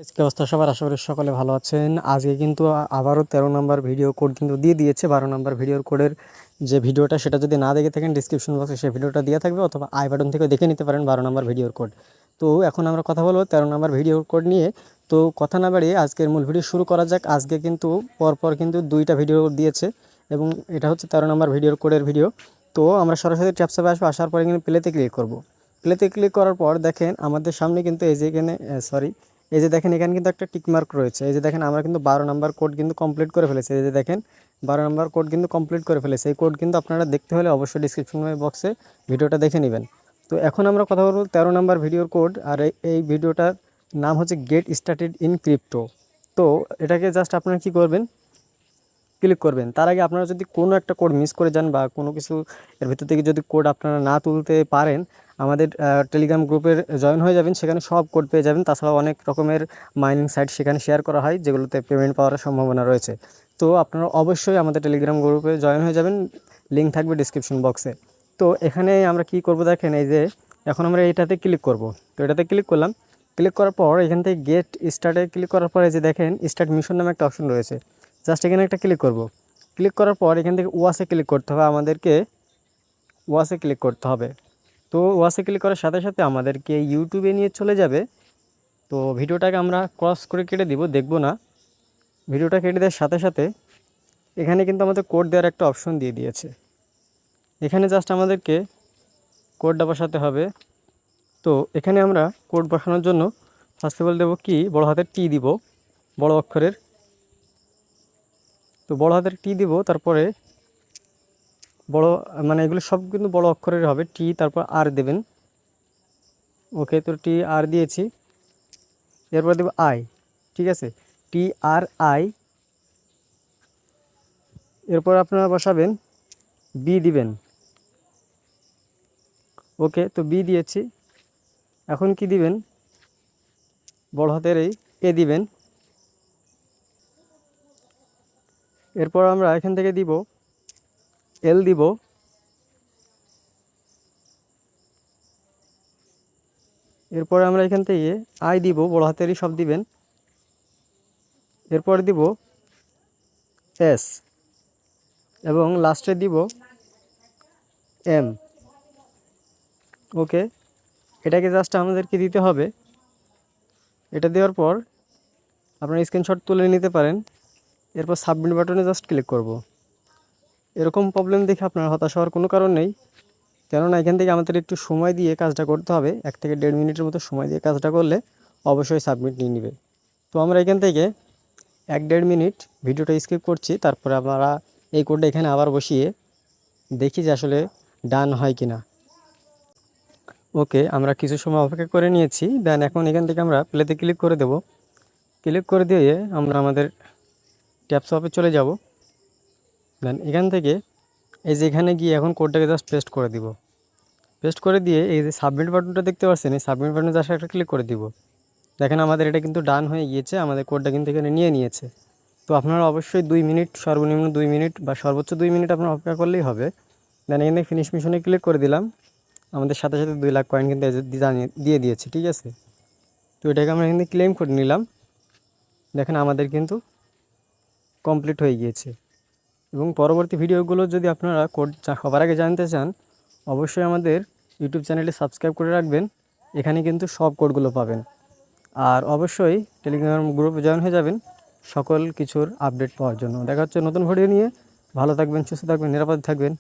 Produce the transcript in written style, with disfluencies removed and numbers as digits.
কি অবস্থা সবার? আশা করি সকলে ভালো আছেন। আজকে কিন্তু আবারও 13 নম্বর ভিডিও কোড কিন্তু দিয়ে দিয়েছে। 12 নম্বর ভিডিওর কোডের যে ভিডিওটা সেটা যদি না দেখে থাকেন ডিসক্রিপশন বক্সে সেই ভিডিওটা দেওয়া থাকবে, অথবা আই বাটন থেকে দেখে নিতে পারেন 12 নম্বর ভিডিওর কোড। তো এখন আমরা কথা বলবো 13 নম্বর ভিডিওর কোড নিয়ে। তো কথা না বাড়িয়ে আজকের মূল ভিডিও শুরু করা যাক। আজকে কিন্তু পরপর কিন্তু 2টা ভিডিও দিয়েছে এবং এটা হচ্ছে 13 নম্বর ভিডিওর কোডের ভিডিও। তো আমরা সরাসরি ট্যাপসঅ্যাপে আসবো, আসার পরে কিন্তু প্লেতে ক্লিক করব। প্লেতে ক্লিক করার পর দেখেন আমাদের সামনে কিন্তু এই যে এখানে এই যে দেখেন এখানে কিন্তু একটা টিকমার্ক রয়েছে। এই যে দেখেন আমরা কিন্তু 12 নম্বর কোড কিন্তু কমপ্লিট করে ফেলেছি। এই যে দেখেন 12 নম্বর কোড কিন্তু কমপ্লিট করে ফেলেছে। এই কোড কিন্তু আপনারা দেখতে হলে অবশ্যই ডিসক্রিপশন বক্সে ভিডিওটা দেখে নেবেন। তো এখন আমরা কথা বলবো 13 নম্বর ভিডিওর কোড। আর এই ভিডিওটার নাম হচ্ছে গেট স্টার্টেড ইন ক্রিপ্টো। তো এটাকে জাস্ট আপনারা কী করবেন, ক্লিক করবেন। তার আগে আপনারা যদি কোনো একটা কোড মিস করে যান বা কোনো কিছু এর ভিতর থেকে যদি কোড আপনারা না তুলতে পারেন, আমাদের টেলিগ্রাম গ্রুপের জয়েন হয়ে যাবেন। সেখানে সব কোড পেয়ে যাবেন। তাছাড়াও অনেক রকমের মাইনিং সাইট সেখানে শেয়ার করা হয়, যেগুলোতে পেমেন্ট পাওয়ার সম্ভাবনা রয়েছে। তো আপনারা অবশ্যই আমাদের টেলিগ্রাম গ্রুপে জয়েন হয়ে যাবেন, লিঙ্ক থাকবে ডিসক্রিপশন বক্সে। তো এখানে আমরা কি করব দেখেন, এই যে এখন আমরা এটাতে ক্লিক করব। তো এটাতে ক্লিক করলাম। ক্লিক করার পর এখান থেকে গেট স্টার্টে ক্লিক করার পরে যে দেখেন স্টার্ট মিশন নামে একটা অপশন রয়েছে। জাস্ট এখানে একটা ক্লিক করব। ক্লিক করার পর এখান থেকে ওয়াসে ক্লিক করতে হবে, আমাদেরকে ওয়াসে ক্লিক করতে হবে। তো ওয়াসে ক্লিক করার সাথে সাথে আমাদেরকে ইউটিউবে নিয়ে চলে যাবে। তো ভিডিওটাকে আমরা ক্রস করে কেটে দিব, দেখব না। ভিডিওটা কেটে দেওয়ার সাথে সাথে এখানে কিন্তু আমাদের কোড দেওয়ার একটা অপশন দিয়ে দিয়েছে। এখানে জাস্ট আমাদেরকে কোডটা বসাতে হবে। তো এখানে আমরা কোড বসানোর জন্য ফার্স্ট অফ অল দেবো কি, বড় হাতের টি দিব, বড় অক্ষরের। তো বড় হাতের টি দিব, তারপরে বড় মানে এগুলো সব কিন্তু বড় অক্ষরের হবে। টি তারপর আর দেবেন। ওকে, তো টি আর দিয়েছি। এরপর দেব আই, ঠিক আছে, টি আর আই। এরপর আপনারা বসাবেন বি দিবেন। ওকে, তো বি দিয়েছি। এখন কি দিবেন, বড় হাতের এই এ দিবেন। এরপর আমরা এখান থেকে দিব এল দিব। এরপর আমরা এখান থেকে আই দিব, বড় হাতেরই সব দিবেন। এরপর দিব এস এবং লাস্টে দিব এম। ওকে, এটাকে জাস্ট আমাদেরকে দিতে হবে। এটা দেওয়ার পর আপনারা স্ক্রিনশট তুলে নিতে পারেন। এরপর সাবমিট বাটনে জাস্ট ক্লিক করব। এরকম প্রবলেম দেখে আপনার হতাশ হওয়ার কোনো কারণ নেই, কেননা এখান থেকে আমাদের একটু সময় দিয়ে কাজটা করতে হবে। 1 থেকে 1.5 মিনিটের মতো সময় দিয়ে কাজটা করলে অবশ্যই সাবমিট নিয়ে নেবে। তো আমরা এখান থেকে 1-1.5 মিনিট ভিডিওটা স্কিপ করছি। তারপরে আমরা এই কোডটা এখানে আবার বসিয়ে দেখি যে আসলে ডান হয় কি না। ওকে, আমরা কিছু সময় অপেক্ষা করে নিয়েছি। দেন এখন এখান থেকে আমরা প্লেতে ক্লিক করে দেব। ক্লিক করে দিয়ে আমরা আমাদের ট্যাপসঅপে চলে যাব। দেন এখান থেকে এই যে এখানে গিয়ে এখন কোডটাকে জাস্ট পেস্ট করে দিব। পেস্ট করে দিয়ে এই যে সাবমিট বাটনটা দেখতে পাচ্ছেন, এই সাবমিট বাটনে জাস্ট একটা ক্লিক করে দিব। দেখেন আমাদের এটা কিন্তু ডান হয়ে গিয়েছে, আমাদের কোডটা কিন্তু এখানে নিয়ে নিয়েছে। তো আপনারা অবশ্যই 2 মিনিট, সর্বনিম্ন 2 মিনিট বা সর্বোচ্চ 2 মিনিট আপনারা অপেক্ষা করলেই হবে। দেন এখানে ফিনিশ মিশনে ক্লিক করে দিলাম। আমাদের সাথে সাথে 2 লাখ কয়েন কিন্তু দিয়ে দিয়েছে, ঠিক আছে। তো এটাকে আমরা এখানে ক্লেম করে নিলাম। দেখেন আমাদের কিন্তু কমপ্লিট হয়ে গিয়েছে। এবং পরবর্তী ভিডিওগুলো যদি আপনারা কোড সবার আগে জানতে চান, অবশ্যই আমাদের ইউটিউব চ্যানেলে সাবস্ক্রাইব করে রাখবেন। এখানে কিন্তু সব কোডগুলো পাবেন। আর অবশ্যই টেলিগ্রাম গ্রুপে জয়েন হয়ে যাবেন সকল কিছুর আপডেট পাওয়ার জন্য। দেখা হচ্ছে নতুন ভিডিও নিয়ে। ভালো থাকবেন, সুস্থ থাকবেন, নিরাপদে থাকবেন।